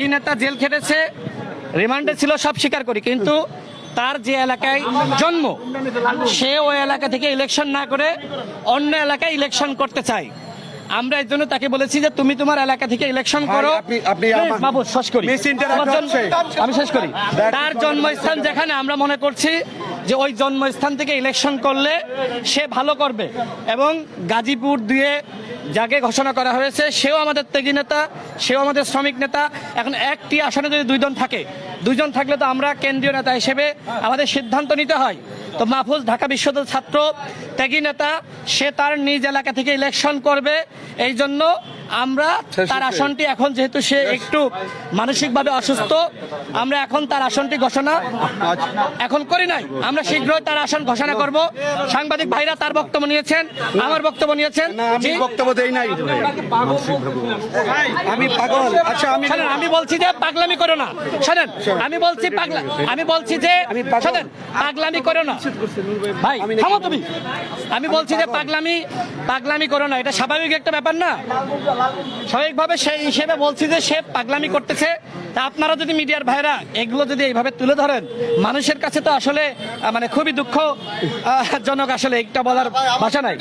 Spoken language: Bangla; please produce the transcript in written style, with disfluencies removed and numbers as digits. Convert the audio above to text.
ত্যাগী নেতা জেল খেটেছে, রিমান্ডে ছিল, সব স্বীকার করি, কিন্তু তার যে এলাকায় জন্ম সে ওই এলাকা থেকে ইলেকশন না করে অন্য এলাকায় ইলেকশন করতে চায়। আমরা এই জন্য তাকে বলেছি যে তুমি তোমার এলাকা থেকে ইলেকশন করো। আমি শেষ করি। তার জন্মস্থান যেখানে, আমরা মনে করছি যে ওই জন্মস্থান থেকে ইলেকশন করলে সে ভালো করবে, এবং গাজীপুর দিয়ে যাকে ঘোষণা করা হয়েছে সেও আমাদের ত্যাগী নেতা, সেও আমাদের শ্রমিক নেতা। এখন একটি আসনে যদি দুইজন থাকলে তো আমরা কেন্দ্রীয় নেতা হিসেবে আমাদের সিদ্ধান্ত নিতে হয়। তো মাহফুজ ঢাকা বিশ্ববিদ্যালয়ের ছাত্র, ত্যাগী নেতা, সে তার নিজ এলাকা থেকে ইলেকশন করবে। এই জন্য আমরা তার আসনটি, এখন যেহেতু সে একটু মানসিকভাবে অসুস্থ, আমরা এখন তার আসনটি ঘোষণা এখন করি নাই, আমরা শীঘ্রই তার আসন ঘোষণা করব। সাংবাদিক ভাইরা তার বক্তব্য নিয়েছেন, আমার বক্তব্য নিয়েছেন। বক্তব্য দেই নাই, আমি পাগল। আচ্ছা, আমি বলছি যে পাগলামি করো না, শোনেন, আমি বলছি যে শোনেন, পাগলামি করো না ভাই, থামো তুমি। আমি বলছি যে পাগলামি করো না, এটা স্বাভাবিক একটা ব্যাপার না? স্বাভাবিকভাবে সেই হিসেবে বলছি যে সে পাগলামি করতেছে। তা আপনারা যদি মিডিয়ার ভাইরা এগুলো যদি এইভাবে তুলে ধরেন, মানুষের কাছে তো আসলে মানে খুবই দুঃখজনক, আসলে একটা বলার ভাষা নাই।